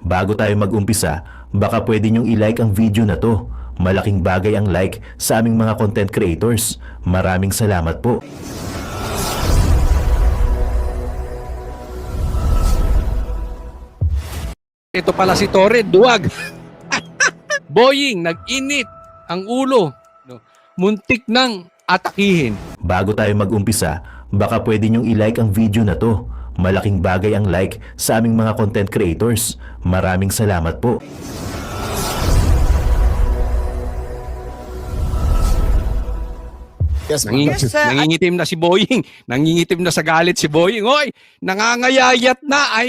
Bago tayo mag-umpisa, baka pwede nyong i-like ang video na to. Malaking bagay ang like sa aming mga content creators. Maraming salamat po. Ito pala si Torre, duwag. Boying, nag-init ang ulo. No? Muntik nang atakihin. Bago tayo mag-umpisa, baka pwede nyong i-like ang video na to. Malaking bagay ang like sa aming mga content creators. Maraming salamat po. Yes, ma'am. Nangingitim na si Boying. Nangingitim na sa galit si Boying. Hoy, nangangayayat na.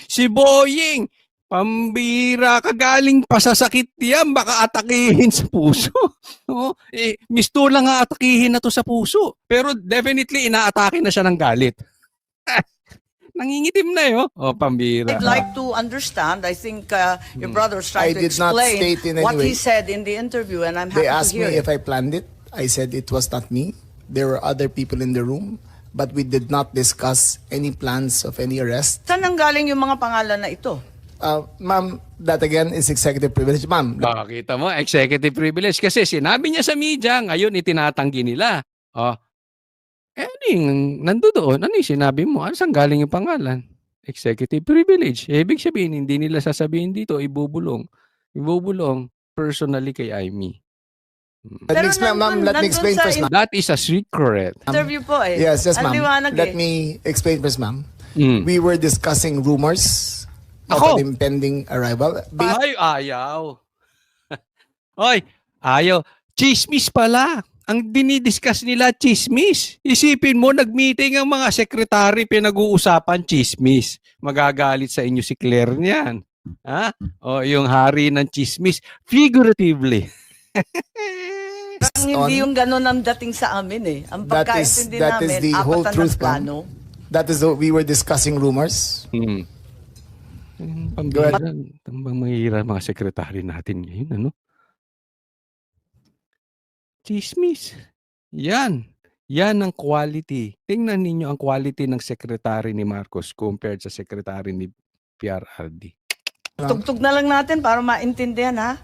Si Boying. Pambira, kagaling pa sa sakit yan. Baka atakihin sa puso. No? Misto lang nga atakihin na to sa puso. Pero definitely inaatake na siya ng galit. Nangingitim na yun. Oh, pambira. I'd like to understand. I think your brother was I trying to did not explain state in any what way. he said in the interview, and I'm happy They to asked hear me it. if I planned it. I said it was not me. There were other people in the room, but we did not discuss any plans of any arrest. Saan nanggaling yung mga pangalan na ito? Ma'am, that again is executive privilege. Ma'am, Kita mo, executive privilege. Kasi sinabi niya sa media, ngayon itinatanggi nila. Oh. Nandoon. Ano yung sinabi mo? Saan galing yung pangalan? Executive privilege. Ibig sabihin, hindi nila sasabihin dito, ibubulong. Ibubulong personally kay Amy. let me explain, ma'am. Let me explain first, ma'am. That is a secret. Interview po eh. Yes, Ang ma'am. liwanag Let eh. me explain first, ma'am. Mm. We were discussing rumors of Ako? an impending arrival. Ay, ayaw. Oy, ayaw. Chismis pala. Ang dinidiscuss nila, chismis. Isipin mo, nag-meeting ang mga sekretary, pinag-uusapan, chismis. Magagalit sa inyo si Claire niyan. Ha? O, yung hari ng chismis. Figuratively. Parang hindi yung ganun ang dating sa amin eh. Ang pagkaintindi that is namin, the whole apatan ng truth, plano. ma'am. That is we were discussing rumors. Pambira, tambang mahihira mga sekretary natin ngayon, ano? Chismis. Yan. Yan ang quality. Tingnan ninyo ang quality ng sekretary ni Marcos compared sa sekretary ni PRRD. Tugtog na lang natin para maintindihan ha.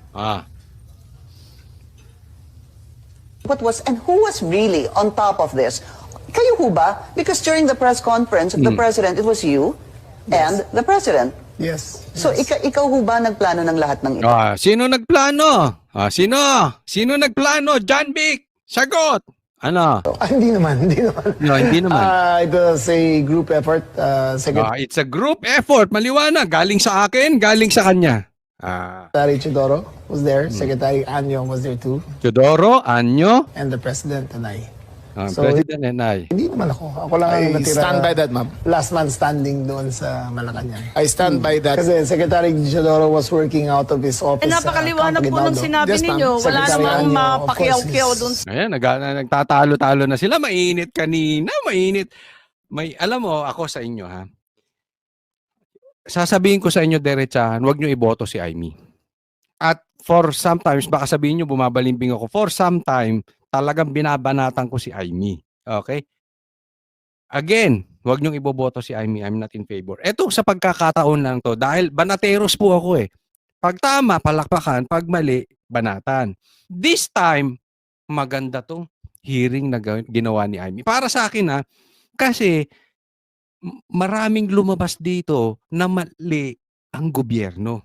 What was and who was really on top of this? Kayo ho ba? Because during the press conference of the president, it was you and the president. Yes. So ikaw ho ba nagplano ng lahat ng ito? Sino nagplano? Sino? Sino nagplano? John Vic, sagot. Ano? Hindi naman. No, hindi naman. It was a group effort. It's a group effort. Maliwanag. Galing sa akin, galing sa kanya. Secretary Chidoro was there. Secretary Anyo was there too. Teodoro, Anyo, And the President and I. So, President and I. Hindi naman ako. Ako lang ang natira. I stand by that, ma'am. Last man standing doon sa Malacanang. I stand by that. Kasi Secretary Chidoro was working out of his office. Napakaliwanag po ng sinabi ninyo. Wala namang mapakiyaw-kiyaw doon. Ayan, nagtatalo-talo na sila. Mainit kanina, mainit. Alam mo, ako sa inyo, ha? Sasabihin ko sa inyo, diretsahan, huwag nyo iboto si Amy. At for sometimes, baka sabihin nyo, bumabalimbing ako. For some time, talagang binabanatan ko si Amy. Okay? Again, huwag nyo iboboto si Amy. I'm not in favor. Eto, sa pagkakataon lang to, dahil banateros po ako eh. Pag tama, palakpakan. Pag mali, banatan. This time, maganda tong hearing na ginawa ni Amy. Para sa akin, ha, kasi maraming lumabas dito na mali ang gobyerno.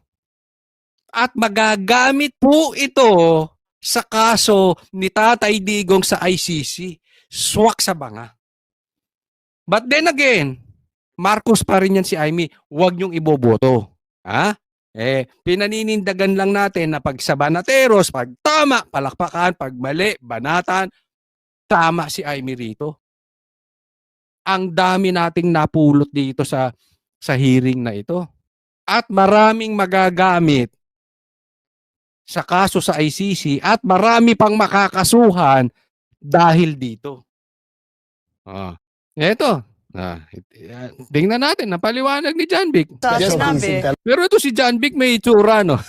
At magagamit po ito sa kaso ni Tatay Digong sa ICC. Swak sa banga. But then again, Marcos pa rin yan si Amy. Huwag niyong iboboto. Ha? Pinaninindagan lang natin na pag sa banateros, pag tama, palakpakan, pag mali, banatan, tama si Amy rito. Ang dami nating napulot dito sa hearing na ito. At maraming magagamit sa kaso sa ICC at marami pang makakasuhan dahil dito. Eto. Tingnan natin, napaliwanag ni John Vic. Sa sinabi, Pero ito si John Vic may itsura, no?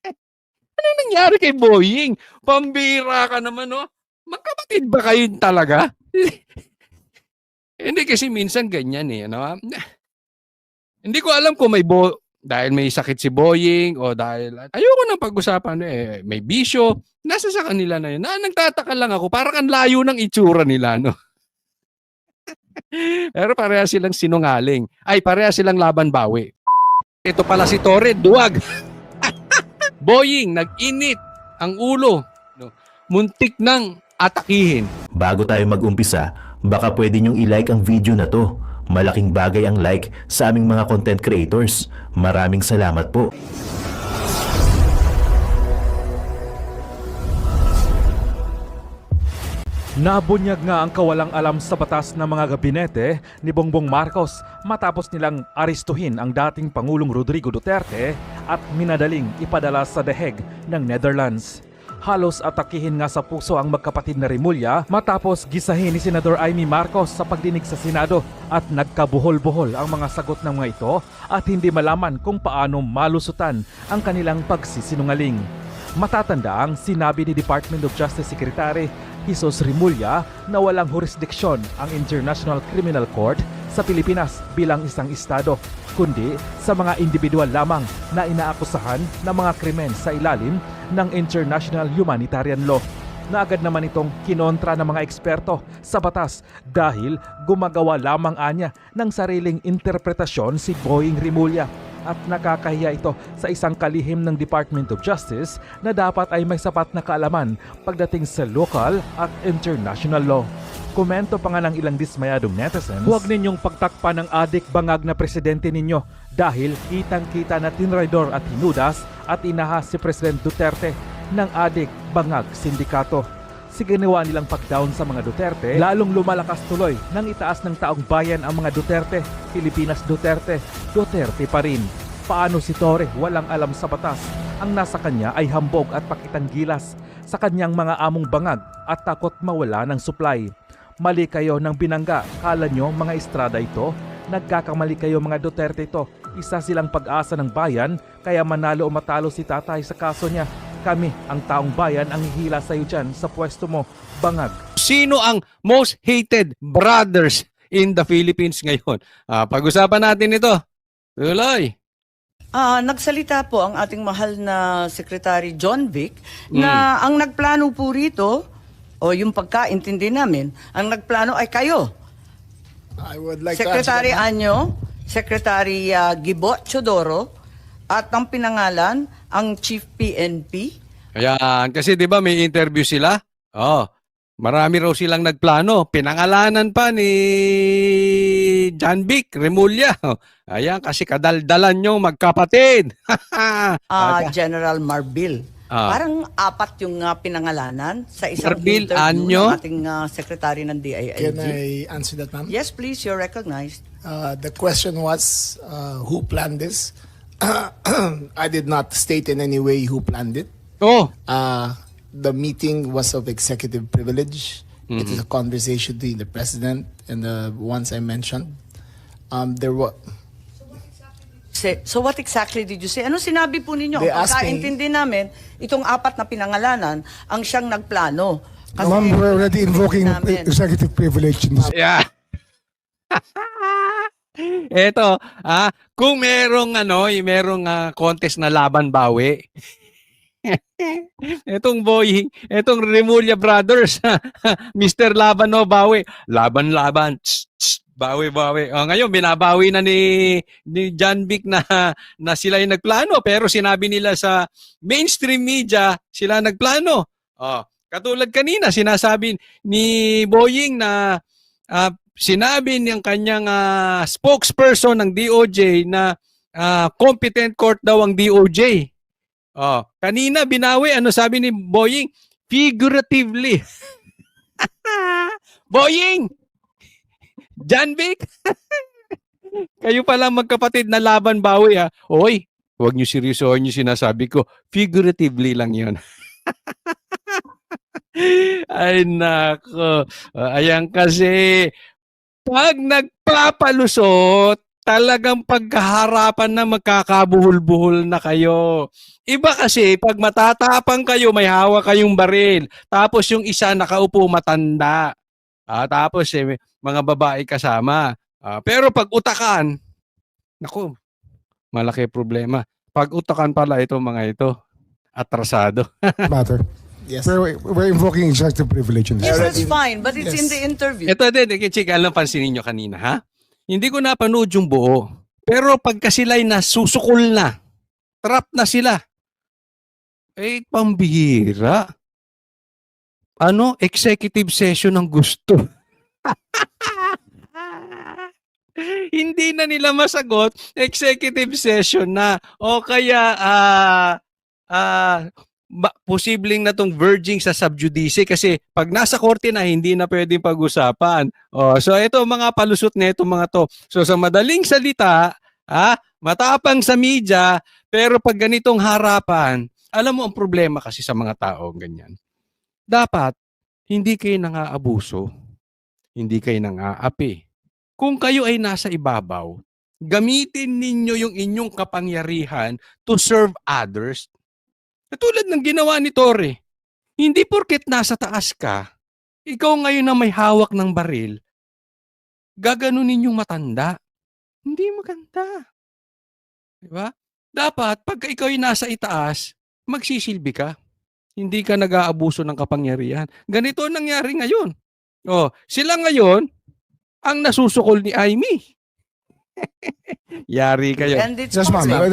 Ano nangyari kay Boying? Pambira ka naman, no? Magkapatid ba kayo talaga? Hindi kasi minsan ganyan eh. Ano? Hindi ko alam kung dahil may sakit si Boying o dahil ayoko nang pag-usapan may bisyo, nasa sa kanila na yun. Nagtataka lang ako, parang ang layo ng itsura nila, no? Pero pareha silang sinungaling. Ay, pareha silang laban bawi. Ito pala si Torre, duwag. Boying, nag-init ang ulo. No? Muntik nang atakihin. Bago tayo mag-umpisa, baka pwede nyong i-like ang video na to. Malaking bagay ang like sa aming mga content creators. Maraming salamat po. Nabunyag nga ang kawalang alam sa batas ng mga gabinete ni Bongbong Marcos matapos nilang aristuhin ang dating Pangulong Rodrigo Duterte at minadaling ipadala sa The Hague ng Netherlands. Halos atakihin nga sa puso ang magkapatid na Remulla matapos gisahin ni Senador Amy Marcos sa pagdinig sa Senado at nagkabuhol-buhol ang mga sagot ng mga ito at hindi malaman kung paano malusutan ang kanilang pagsisinungaling. Matatandaang sinabi ni Department of Justice Secretary Jesus Remulla na walang jurisdiksyon ang International Criminal Court sa Pilipinas bilang isang estado, kundi sa mga individual lamang na inaakusahan ng mga krimen sa ilalim ng International Humanitarian Law. Na agad naman itong kinontra ng mga eksperto sa batas dahil gumagawa lamang anya ng sariling interpretasyon si Boying Remulla. At nakakahiya ito sa isang kalihim ng Department of Justice na dapat ay may sapat na kaalaman pagdating sa local at international law. Komento pa nga ng ilang dismayadong netizens, huwag ninyong pagtakpan ng adik bangag na presidente ninyo dahil kitang-kita na tinraidor at hinudas at inahas si President Duterte ng adik bangag sindikato. Sa ginawa nilang pag-down sa mga Duterte, lalong lumalakas tuloy nang itaas ng taong bayan ang mga Duterte, Pilipinas Duterte, Duterte pa rin. Paano si Torre walang alam sa batas? Ang nasa kanya ay hambog at pakitang gilas sa kanyang mga among bangag at takot mawala ng supply. Mali kayo ng binangga, kala nyo mga estrada ito? Nagkakamali kayo mga Duterte ito. Isa silang pag-asa ng bayan kaya manalo o matalo si tatay sa kaso niya. Kami, ang taong bayan, ang hihila sa iyo dyan sa pwesto mo, bangag. Sino ang most hated brothers in the Philippines ngayon? Pag-usapan natin ito. Tuloy. Nagsalita po ang ating mahal na Secretary John Vic na ang nagplano po rito, o yung pagkaintindi namin, ang nagplano ay kayo. I would like Secretary to answer that. Anyo, Secretary Gibo Chodoro, at ang pinangalan, ang Chief PNP. Ayan, kasi 'di ba may interview sila? Marami raw silang nagplano. Pinangalanan pa ni John Vic Remulla. Ayan, kasi kadaldalan nyo magkapatid. General Marbil. Parang apat yung pinangalanan sa isang Marbil, interview Anyo? ng ating Secretary ng DILG. Can I answer that, ma'am? Yes, please, you're recognized. The question was, who planned this? I did not state in any way who planned it. The meeting was of executive privilege. It is a conversation between the president and the ones I mentioned. There were. So what exactly did you say? Ano sinabi po ninyo? They Ang asked me- pagkaintindi namin, itong apat na pinangalanan, ang siyang nagplano. Ma'am, we're already invoking namin. executive privilege in this. Yeah. Eto, kung merong contest na laban bawi. Etong Boying, etong Remulla Brothers, Mr. Laban o bawi. Laban-laban. Bawi-bawi. Ngayon binabawi na ni John Vic na sila yung nagplano, pero sinabi nila sa mainstream media sila nagplano. Katulad kanina sinasabi ni Boying na sinabi niyang kanyang spokesperson ng DOJ na competent court daw ang DOJ. Kanina binawi, ano sabi ni Boying? Figuratively. Boying! John Vic! Kayo pala magkapatid na laban bawi Oy, huwag niyo seryosohin yung sinasabi ko. Figuratively lang yun. Ay nako. Ayan kasi, pag nagpapalusot, talagang pagkaharapan na magkakabuhol-buhol na kayo. Iba kasi, pag matatapang kayo, may hawak kayong baril. Tapos yung isa nakaupo matanda. Tapos mga babae kasama. Pero pag utakan, naku, Malaki problema. Pag-utakan pala ito mga ito. Atrasado. matter. Yes. We're invoking executive privilege in Yes, this. that's fine, but it's in Yes. the interview. Ito din, Chik, alam pansinin nyo kanina, ha? Hindi ko napanood yung buo. Pero pagka sila'y nasusukol na, trap na sila, eh, pambihira. Ano? Executive session ang gusto. Hindi na nila masagot, executive session na. O kaya, posibleng na tong verging sa subjudice kasi pag nasa korte na hindi na pwedeng pag-usapan. So ito mga palusot na itong mga to. So sa madaling salita, matapang sa media, pero pag ganitong harapan, alam mo ang problema kasi sa mga tao ganyan. Dapat hindi kayo nang-aabuso, hindi kayo nang-aapi. Kung kayo ay nasa ibabaw, gamitin ninyo yung inyong kapangyarihan to serve others. Katulad ng ginawa ni Torre. Hindi porket nasa taas ka, ikaw ngayon na may hawak ng baril, gaganunin yung matanda. Hindi maganda. Diba? Dapat, pagka ikaw ay nasa itaas, magsisilbi ka. Hindi ka nag-aabuso ng kapangyarihan. Ganito ang nangyari ngayon. Sila ngayon, ang nasusukol ni Amy. Yari kayo. And it's Yes, ma'am. possible.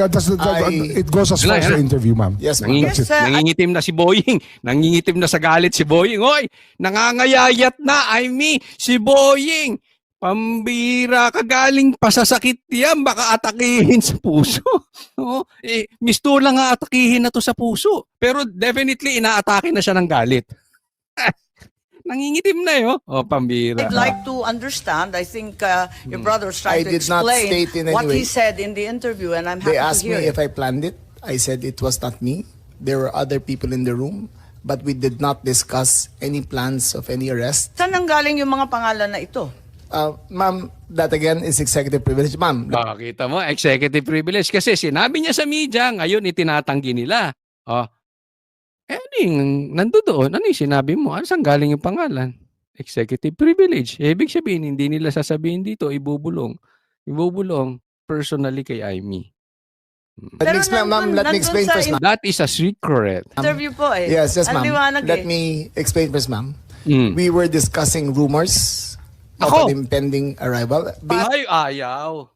It goes as far as the interview, ma'am. Yes, ma'am. Yes, sir. Nangingitim na si Boying. Nangingitim na sa galit si Boying. Hoy, nangangayayat na, Amy, si Boying. Pambira ka, galing pasasakit yan, baka atakihin sa puso. Mistulang nga atakihin na to sa puso. Pero definitely inaatake na siya ng galit. Nangingitim na yun. Pambira. I'd like to understand. I think your brother was I trying to did not explain state in any what he way. said in the interview, and I'm happy They to asked hear me it. if I planned it. I said it was not me. There were other people in the room, but we did not discuss any plans of any arrest. Saan ang galing yung mga pangalan na ito? Ma'am, that again is executive privilege. Ma'am, Kita mo, executive privilege. Kasi sinabi niya sa media, ngayon itinatanggi nila. Ano yung nandoon? Ano yung sinabi mo? Ano saan galing yung pangalan? Executive privilege. Ibig sabihin, hindi nila sasabihin dito, ibubulong. Ibubulong personally kay Amy. let me explain, ma'am, let me explain first, ma'am. That is a secret. Interview po eh. Yes, Ang ma'am. liwanag Let eh. me explain first, ma'am. Mm. We were discussing rumors of Ako? an impending arrival. Ay, ayaw.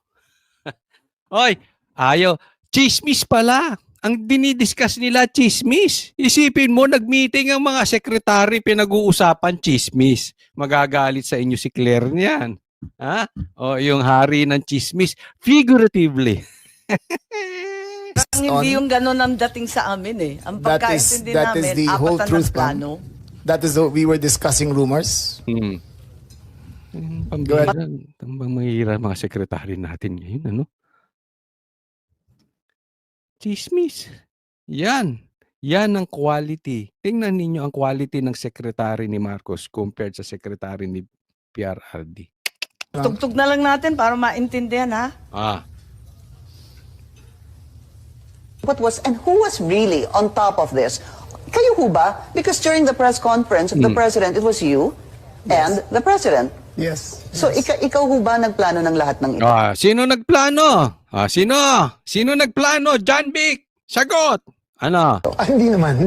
Oy, ayaw. Chismis pala. Ang dinidiscuss nila, chismis. Isipin mo, nag-meeting ang mga sekretary, pinag-uusapan chismis. Magagalit sa inyo si Claire niyan. Ha? Yung hari ng chismis. Figuratively. Hindi yung ganun ang dating sa amin eh. Ang pagkaintindi that is namin, the whole apatan truth, ng plano. That is we were discussing rumors. Pambira. Tambang mahirap mga sekretary natin ngayon, ano? Chismis. Yan. Yan ang quality. Tingnan ninyo ang quality ng sekretary ni Marcos compared sa sekretary ni PRRD. Tugtog na lang natin para maintindihan ha. What was and who was really on top of this? Kayo ho ba? Because during the press conference of the president, it was you and the president. Yes. So ikaw ho ba nagplano ng lahat ng ito? Sino nagplano? Sino? Sino nagplano? John Vic, sagot. Ano? Hindi naman.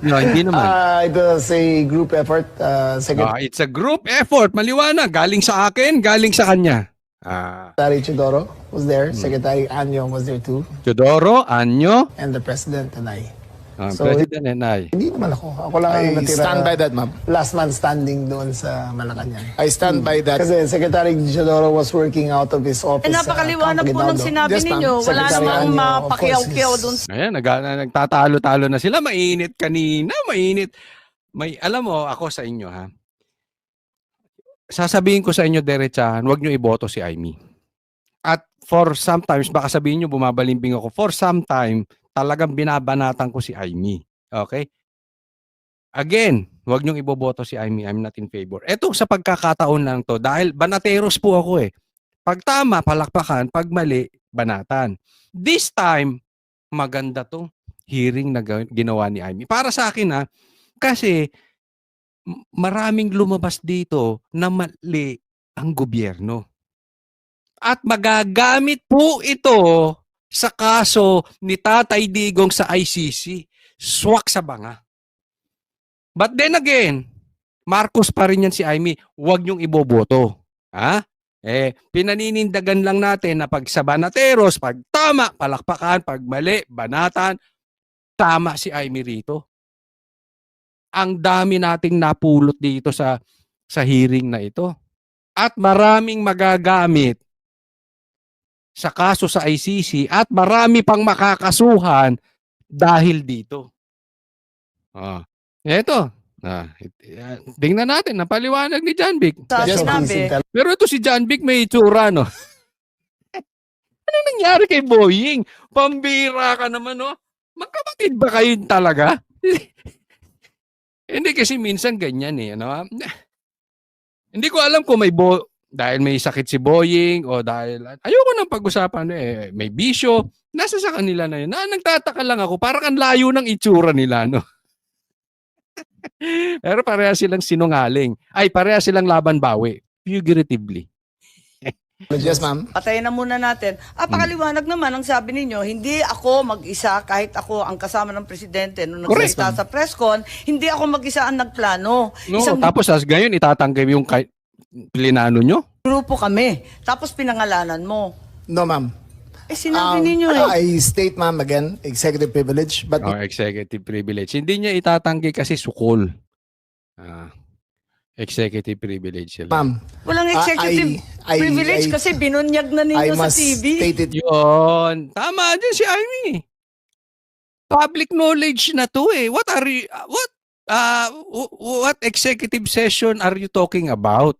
No, hindi naman. It was a group effort. It's a group effort. Maliwanag. Galing sa akin, galing sa kanya. Secretary Chidoro was there. Secretary Anyo was there too. Teodoro, Anyo, And the president and I. So, President and I. Hindi naman ako. Ako lang ang natira. stand by that, ma'am. Last man standing doon sa Malacanang. I stand by that. Kasi Secretary Chidoro was working out of his office. Napakaliwanag po ng sinabi Yes, ma'am. ninyo. Wala Secretary namang Anyo, of mapakiyaw-kiyaw course, doon. Ayan, nagtatalo-talo na sila. Mainit kanina, mainit. Alam mo, ako sa inyo, ha? Sasabihin ko sa inyo, derechahan, huwag nyo iboto si Amy. At for sometimes, baka sabihin nyo, bumabalimbing ako, for some time, talagang binabanatan ko si Amy. Okay? Again, huwag nyo iboboto si Amy. I'm not in favor. Eto sa pagkakataon lang to, dahil banateros po ako eh. Pag tama, palakpakan. Pag mali, banatan. This time, maganda to hearing na ginawa ni Amy. Para sa akin ha, kasi maraming lumabas dito na mali ang gobyerno. At magagamit po ito sa kaso ni Tatay Digong sa ICC. Swak sa banga. But then again, Marcos pa rin yan si Amy. Huwag niyong iboboto. Ha? Pinaninindagan lang natin na pag sa Banateros, pag tama, palakpakan, pag mali, banatan, tama si Amy rito. Ang dami nating napulot dito sa hearing na ito. At maraming magagamit sa kaso sa ICC at marami pang makakasuhan dahil dito. Eto. Tingnan natin, napaliwanag ni John Vic. Sa Just sinabi, please tell- Pero ito si John Vic may itsura, no? Ano nangyari kay Boying? Pambira ka naman, no? Magkapatid ba kayo talaga? Hindi kasi minsan ganyan eh, ano? Hindi ko alam kung dahil may sakit si Boying o dahil ayoko nang pag-usapan may bisyo. Nasa sa kanila na yun. Nagtataka lang ako, parang ang layo ng itsura nila, no? Pero pareha silang sinungaling. Pareha silang laban bawi. Figuratively. Yes, ma'am. patayin na muna natin. Pakaliwanag naman ang sabi ninyo, hindi ako mag-isa kahit ako ang kasama ng presidente nung Correct. nagsalita sa press con, hindi ako mag-isa ang nagplano. No, Isang tapos ngayon itatanggap yung plinano nyo? grupo kami. Tapos pinangalanan mo. No, ma'am. Sinabi ninyo I state, ma'am, again, executive privilege, but Executive privilege. Hindi niya itatanggi kasi sukol. Executive privilege sila. ma'am, Walang executive privilege kasi binunyag na I ninyo sa must TV. state it. Yun. Tama din si Amy. Public knowledge na to eh. What executive session are you talking about?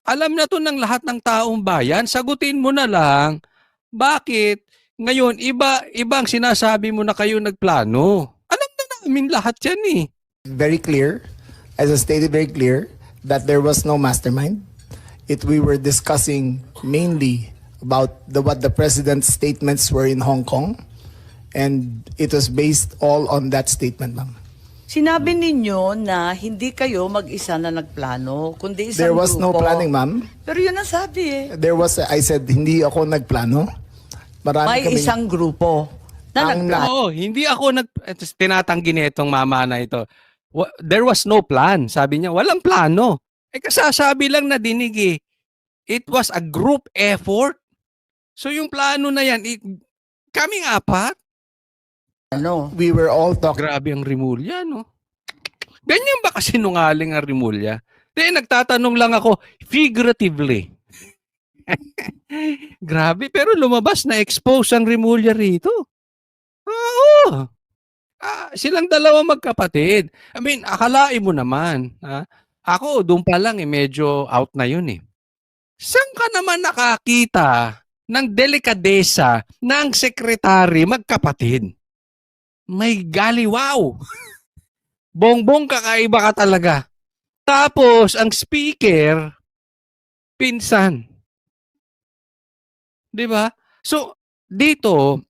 Alam na to ng lahat ng taong bayan. Sagutin mo na lang, bakit ngayon ibang sinasabi mo na kayo nagplano? Alam na namin lahat yan eh. Very clear, as I stated very clear, that there was no mastermind. We were discussing mainly about what the president's statements were in Hong Kong, and it was based all on that statement, ma'am. Sinabi ninyo na hindi kayo mag-isa na nagplano, kundi isang There was no grupo. planning, ma'am. Pero yun ang sabi eh. I said, hindi ako nagplano. Marami May kaming- isang grupo na Ang nagplano. Oo, hindi ako tinatanggi nitong mama na ito. There was no plan. Sabi niya, walang plano. Kasasabi lang na dinig eh. It was a group effort. So yung plano na yan, kaming apat. Ano? We were all talking. Grabe ang Rimulya, no? Ganyan ba kasi nungaling ang Rimulya? Nagtatanong lang ako, figuratively. Grabe, pero lumabas na expose ang Rimulya rito. Oo. Silang dalawa magkapatid. I mean, akalain mo naman. Ako, doon pa lang medyo out na yun eh. Saan ka naman nakakita ng delikadesa ng sekretary magkapatid? May galiwaw. Bongbong kakaiba ka talaga. Tapos, ang speaker, pinsan. Di ba? So, dito,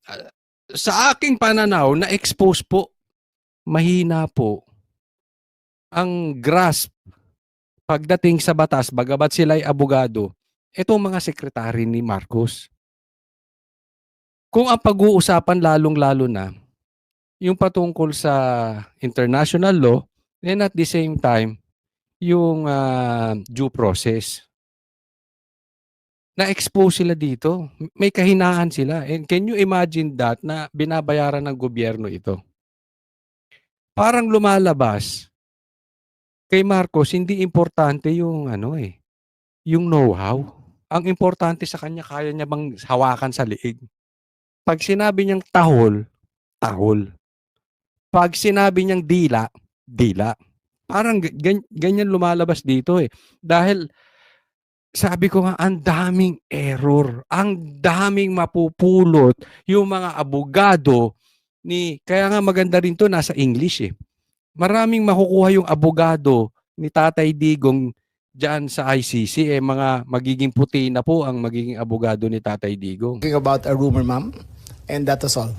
sa aking pananaw, na-expose po, mahina po ang grasp pagdating sa batas, bagabat sila'y abogado, itong mga sekretary ni Marcos. Kung ang pag-uusapan lalong-lalo na, yung patungkol sa international law, and at the same time, yung due process. Na-expose sila dito. May kahinaan sila. And can you imagine that na binabayaran ng gobyerno ito? Parang lumalabas, kay Marcos, hindi importante yung yung know-how. Ang importante sa kanya, kaya niya bang hawakan sa liig. Pag sinabi niyang tahol, tahol. Pag sinabi niyang dila, dila. Parang ganyan lumalabas dito eh. Dahil sabi ko nga, ang daming error, ang daming mapupulot yung mga abogado kaya nga maganda rin to nasa English eh. Maraming makukuha yung abogado ni Tatay Digong dyan sa ICC mga magiging puti na po ang magiging abogado ni Tatay Digong. Talking about a rumor, ma'am, and that was all.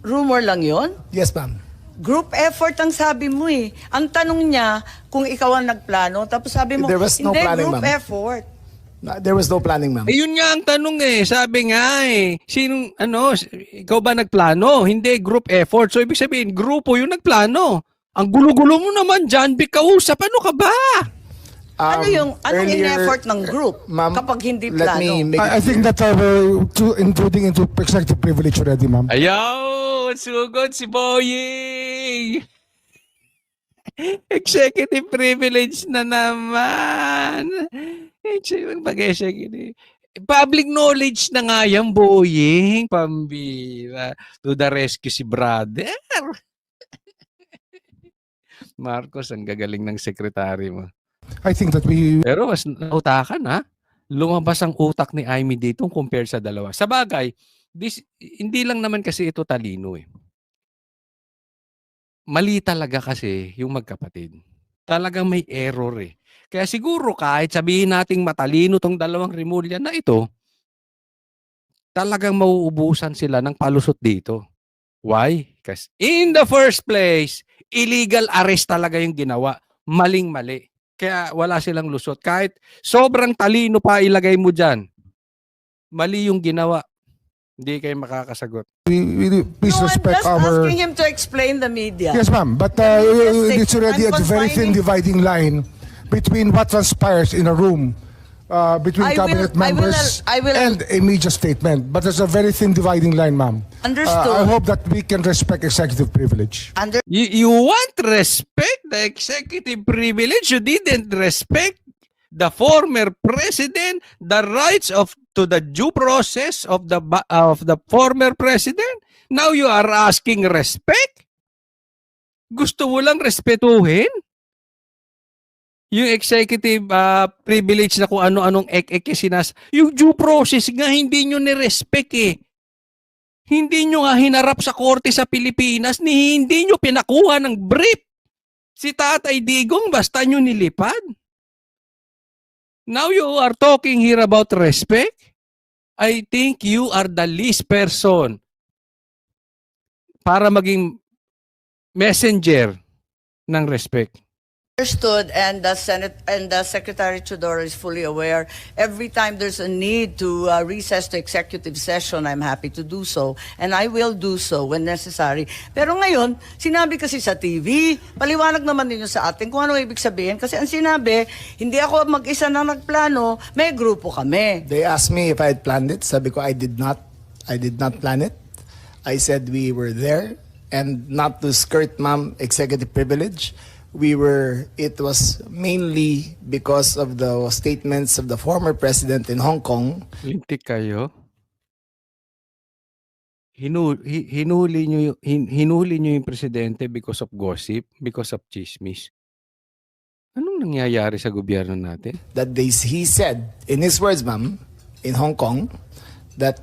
Rumor lang yon? Yes, ma'am. Group effort ang sabi mo eh. Ang tanong niya kung ikaw ang nagplano, tapos sabi mo, There was no hindi, planning, group ma'am. effort. There was no planning, ma'am. Yun nga ang tanong Sabi nga sinong, ikaw ba nagplano? Hindi, group effort. So, ibig sabihin, grupo yung nagplano. Ang gulo-gulo mo naman dyan, kausap, ano ka ba? Anong Earlier, in-effort ng group ma'am, kapag hindi let plano? me make I think that we're intruding into executive privilege already, ma'am. Ayaw! Sugod si Boying! Executive privilege na naman. Pag-executive. Public knowledge na nga yan, Boying. Pambira. To the rescue si brother. Marcos, ang gagaling ng sekretary mo. I think that we Pero mas nautakan ha. Lumabas ang utak ni Amy dito compared sa dalawa. Sa bagay, hindi lang naman kasi ito talino Mali talaga kasi yung magkapatid. Talagang may error Kaya siguro kahit sabihin nating matalino tong dalawang Remulla na ito, talagang mauubusan sila ng palusot dito. Why? Kasi in the first place, illegal arrest talaga yung ginawa. Maling-mali. Kaya wala silang lusot. Kahit sobrang talino pa ilagay mo dyan, mali yung ginawa. Hindi kayo makakasagot. please No, I'm respect just our. asking him to explain the media. Yes, ma'am. But Yes, it's already I'm a very thin confining- dividing line between what transpires in a room between cabinet members I will- and a media statement. But there's a very thin dividing line, ma'am. I Understood. hope that we can respect executive privilege. You want respect the executive privilege. You didn't respect the former president, the rights to the due process of the former president. Now you are asking respect? Gusto mo lang respetuhin? Yung executive privilege na kung ano-anong ek-ek yung due process nga hindi nyo ni-respect Hindi nyo nga hinarap sa korte sa Pilipinas, hindi nyo pinakuha ng brief. Si Tatay Digong basta nyo nilipad. Now you are talking here about respect? I think you are the least person para maging messenger ng respect. Understood, and the Senate and the Secretary Chodoro is fully aware. Every time there's a need to recess to executive session, I'm happy to do so, and I will do so when necessary. Pero ngayon, sinabi kasi sa TV, paliwanag naman ninyo sa atin kung ano ibig sabihin. Kasi ang sinabi, hindi ako mag-isa na nagplano, may grupo kami. They asked me if I had planned it. Sabi ko, I did not plan it. I said we were there, and not to skirt, ma'am, executive privilege. It was mainly because of the statements of the former president in Hong Kong. Lintik kayo. Hinuli nyo yung presidente because of gossip, because of chismis. Anong nangyayari sa gobyerno natin? That he said, in his words, ma'am, in Hong Kong, that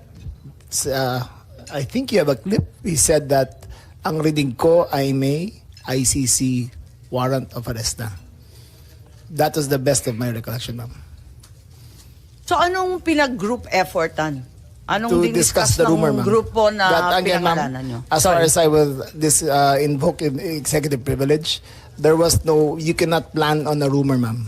I think you have a clip. He said that ang reading ko ay may ICC warrant of arrest na. That was the best of my recollection, ma'am. So anong pinag-group effortan? Anong To discuss the ng rumor, ma'am. grupo na That, again, pinangalanan ma'am, nyo? as far as I will invoke executive privilege, there was you cannot plan on a rumor, ma'am.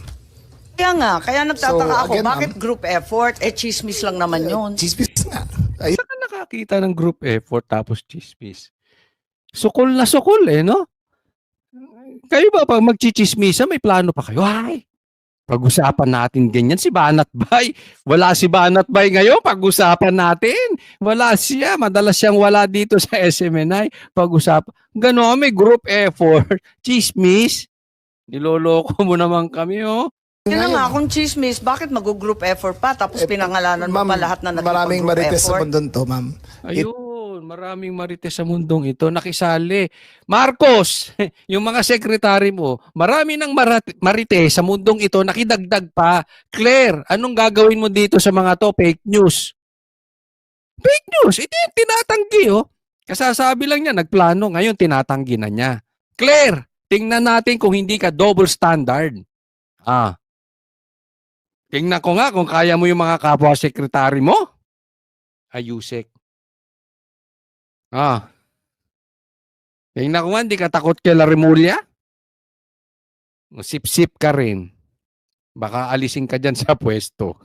Kaya nagtataka So, ako, again, bakit ma'am, group effort? Uh, Chismis lang naman yun. Chismis nga. Ay, Saan ka nakakita ng group effort tapos chismis? Sukol na sukol no? Kayo ba pag magchichismisa, may plano pa kayo? Ay, pag-usapan natin ganyan. Si Banat Bay. Wala si Banat Bay ngayon. Pag-usapan natin. Wala siya. Madalas siyang wala dito sa SMNI. Pag-usapan. Ganon, may group effort. Chismis. Niloloko mo naman kami, Yun na nga, kung chismis, bakit mag-group effort pa? Tapos pinangalanan mo ma'am, pa lahat na maraming nag-group marites sa effort? mundon to, ma'am. Ayun, maraming marites sa mundong ito. Nakisali. Marcos, yung mga sekretary mo, marami ng marites sa mundong ito, nakidagdag pa. Claire, anong gagawin mo dito sa mga to? Fake news. Fake news? Ito yung tinatanggi, Kasasabi lang niya, nagplano. Ngayon, tinatanggi na niya. Claire, tingnan natin kung hindi ka double standard. Tingnan ko nga kung kaya mo yung mga kapwa-sekretary mo. Ayusek. Tingnan ko nga, hindi ka takot kay La Remulla. Sip-sip ka rin. Baka alisin ka dyan sa pwesto.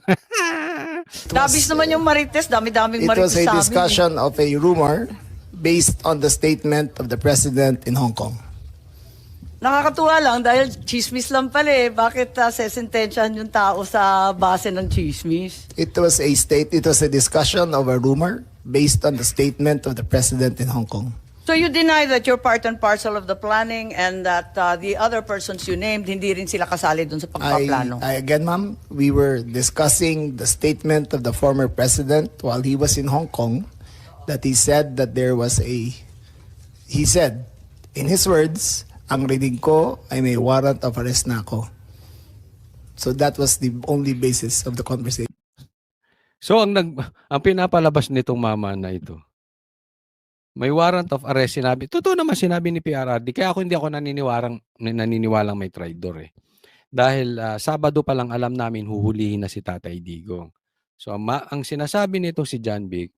Dabis naman yung Marites, dami-daming It Marites was a sa amin. discussion of a rumor based on the statement of the president in Hong Kong. Nakakatuwa lang dahil chismis lang pala eh. Bakit sesentensyahan yung tao sa base ng chismis? It was a discussion of a rumor based on the statement of the president in Hong Kong. So you deny that you're part and parcel of the planning and that the other persons you named, hindi rin sila kasali dun sa pagpaplano? Again, ma'am, we were discussing the statement of the former president while he was in Hong Kong, that he said that he said, in his words, ang reading ko ay may warrant of arrest na ako. So that was the only basis of the conversation. So ang pinapalabas nitong mama na ito, may warrant of arrest sinabi. Totoo naman sinabi ni PRRD. Kaya hindi ako naniniwalang may traitor eh. Dahil Sabado pa lang alam namin huhulihin na si Tatay Digong. So ang sinasabi nito si John Vic,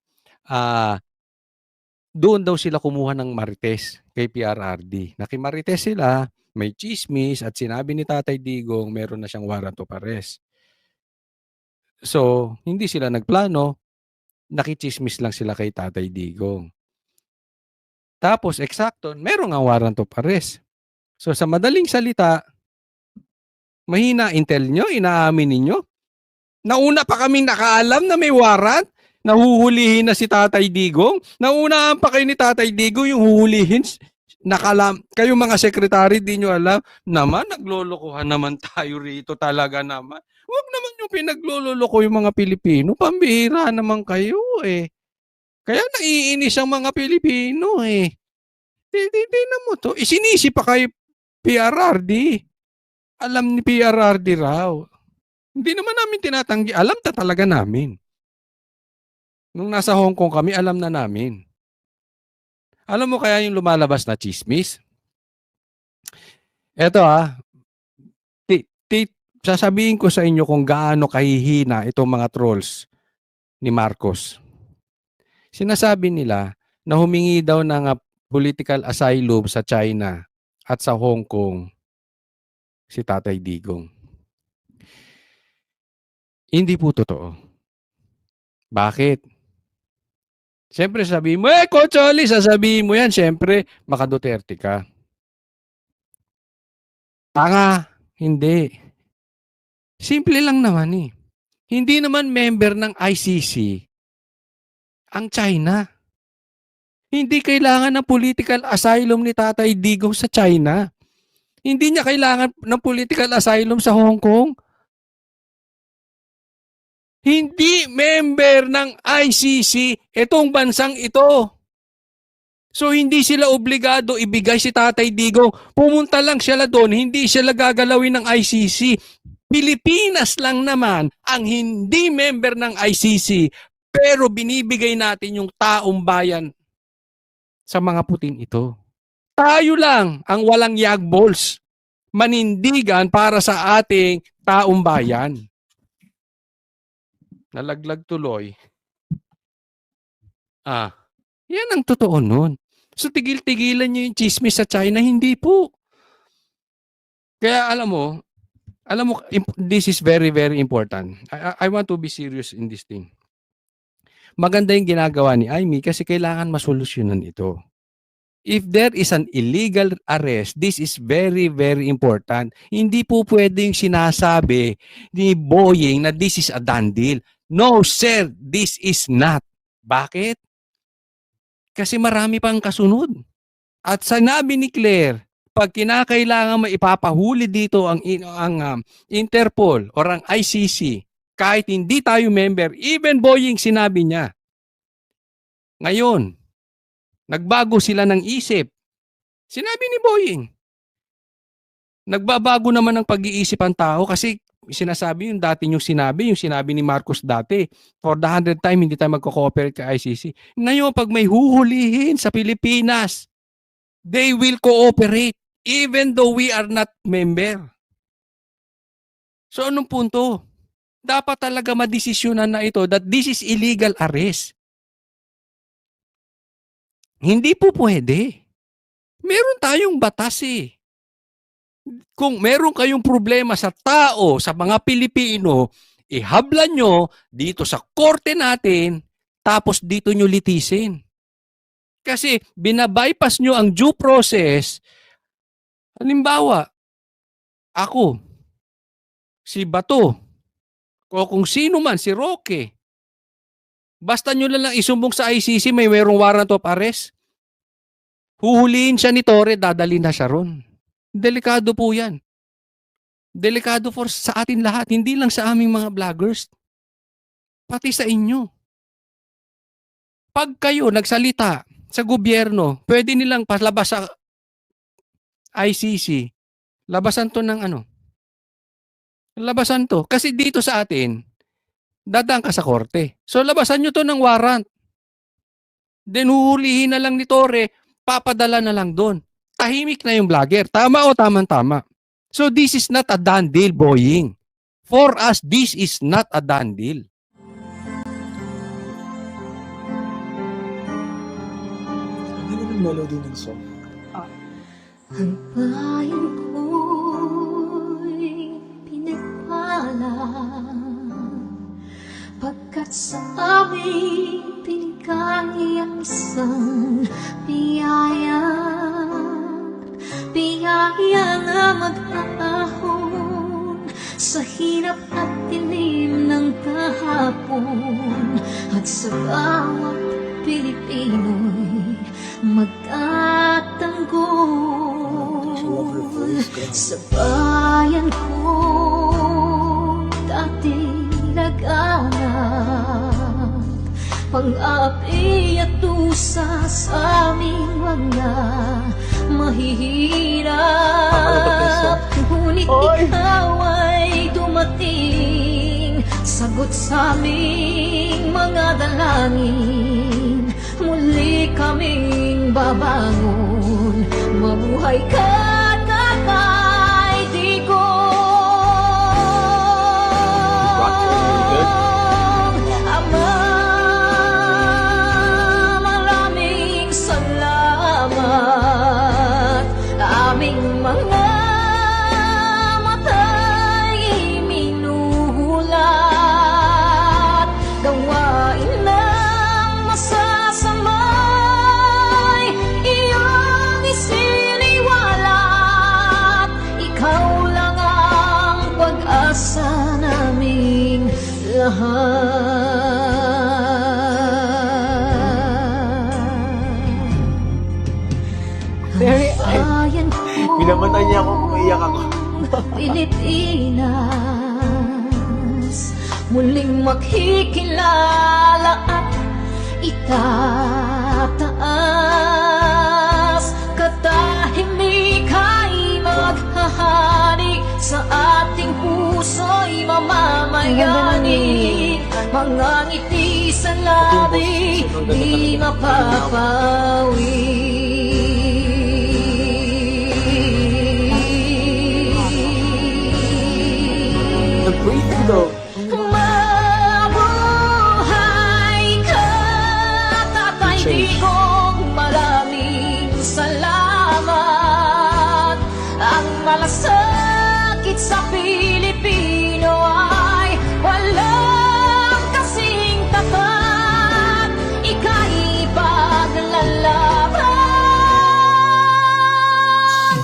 doon daw sila kumuha ng marites kay PRRD. Nakimarites sila, may chismis at sinabi ni Tatay Digong meron na siyang warrant of arrest. So hindi sila nagplano, nakichismis lang sila kay Tatay Digong. Tapos, eksakto, meron nga warrant of arrest. So, sa madaling salita, mahina intel nyo, inaamin ninyo. Nauna pa kaming nakaalam na may warrant, nahuhulihin na si Tatay Digong. Naunaan pa kayo ni Tatay Digong yung huhulihin. Kayo mga sekretary, di nyo alam. Naman, naglolokohan naman tayo rito talaga naman. Huwag naman yung pinagloloko yung mga Pilipino. Pambihira naman kayo eh. Kaya naiinis ang mga Pilipino eh. Tingnan mo to. Isinisi pa kay PRRD. Alam ni PRRD raw. Hindi naman namin tinatanggi. Alam talaga namin. Nung nasa Hong Kong kami, alam na namin. Alam mo kaya yung lumalabas na chismis? Eto sasabihin ko sa inyo kung gaano kahihina itong mga trolls ni Marcos. Sinasabi nila na humingi daw ng political asylum sa China at sa Hong Kong si Tatay Digong. Hindi po totoo. Bakit? Siyempre sabihin mo, Cocholi, sasabihin mo yan. Siyempre, maka Duterte ka. Tanga, hindi. Simple lang naman eh. Hindi naman member ng ICC ang China. Hindi kailangan ng political asylum ni Tatay Digong sa China. Hindi niya kailangan ng political asylum sa Hong Kong. Hindi member ng ICC itong bansang ito. So hindi sila obligado ibigay si Tatay Digong. Pumunta lang sila doon, hindi sila gagalawin ng ICC. Pilipinas lang naman ang hindi member ng ICC. Pero binibigay natin yung taong bayan sa mga puting ito. Tayo lang ang walang yagbols, manindigan para sa ating taong bayan. Nalaglag tuloy. Yan ang totoo nun. So tigil-tigilan nyo yung chismis sa China, hindi po. Kaya alam mo, this is very, very important. I want to be serious in this thing. Maganda yung ginagawa ni Amy kasi kailangan masolusyonan ito. If there is an illegal arrest, this is very, very important. Hindi po pwedeng sinasabi ni Boying na this is a done deal. No, sir, this is not. Bakit? Kasi marami pang kasunod. At sinabi ni Claire, pag kinakailangan maipapahuli dito ang Interpol or ang ICC, kahit hindi tayo member, even Boying sinabi niya. Ngayon, nagbago sila ng isip. Sinabi ni Boying. Nagbabago naman ang pag-iisip ang tao kasi sinasabi yung dati yung sinabi ni Marcos dati, for the 100th time hindi tayo magko-cooperate kay ICC. Ngayon, pag may huhulihin sa Pilipinas, they will cooperate even though we are not member. So anong punto? Dapat talaga madesisyonan na ito that this is illegal arrest. Hindi po pwede. Meron tayong batas eh. Kung meron kayong problema sa tao, sa mga Pilipino, ihablan nyo dito sa korte natin, tapos dito nyo litisin. Kasi binabypass nyo ang due process. Halimbawa, ako, si Bato, o kung sino man, si Roque, basta nyo lang isumbong sa ICC, may merong warrant of arrest, huhulihin siya ni Torre, dadali na siya ron. Delikado po yan. Delikado sa atin lahat, hindi lang sa aming mga vloggers, pati sa inyo. Pag kayo nagsalita sa gobyerno, pwede nilang palabas sa ICC, labasan to ng ano? Labasan to. Kasi dito sa atin, dadaan ka sa korte. So labasan nyo to ng warrant. Then huhulihin na lang ni Torre, papadala na lang doon. Tahimik na yung vlogger. Tama o tama-tama. So this is not a done deal, boying. For us, this is not a done deal. Melody ng song. Ang bayan ko'y pinagpala pagkat sa amin pinigay ang isang biyaya na mag-aahon sa hirap at dilim ng kahapon at sa bawat Pilipino'y magtatanggol sa bayan ko dati laganap pang-api at tusa sa aming mga mahihirap ngunit ikaw ay dumating sagot sa aming mga dalangin muli kaming babangon mabuhay ka Tatay Digong Ama maraming salamat aming mga mata'y minuhulat gawain ng masasamay iyong isiniwalat ikaw lang ang pag-asa naming lahat. Very Bayan ko, Binamatay niya ako, umiiyak ako. Pilipinas, muling makikilala at itataas. Katahimik ay maghahari sa ating puso'y mamamayani. Mga ngiti sa labi, di mapapawi. Mabuhay ka, Tatay Digong, maraming salamat. Ang malasakit sa Pilipino ay walang kasing tapat. Ika'y paglalaban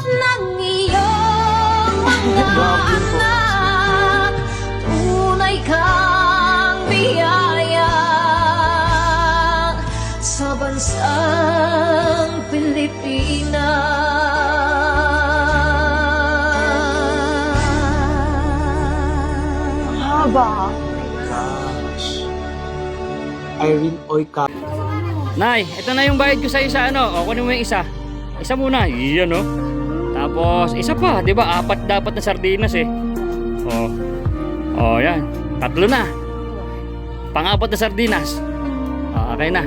ng iyong mga anak. Tunay kang biyaya sa bansang Pilipinas. Haba. Gosh. Irene Oika. Nay, ito na yung bayad ko sa isa, ano? O, kunin mo yung isa. Isa muna, iyan, no? Tapos, isa pa, di ba? 4 dapat na sardinas, eh. Yan. 3 na. Pang-4 na sardinas. Okay na.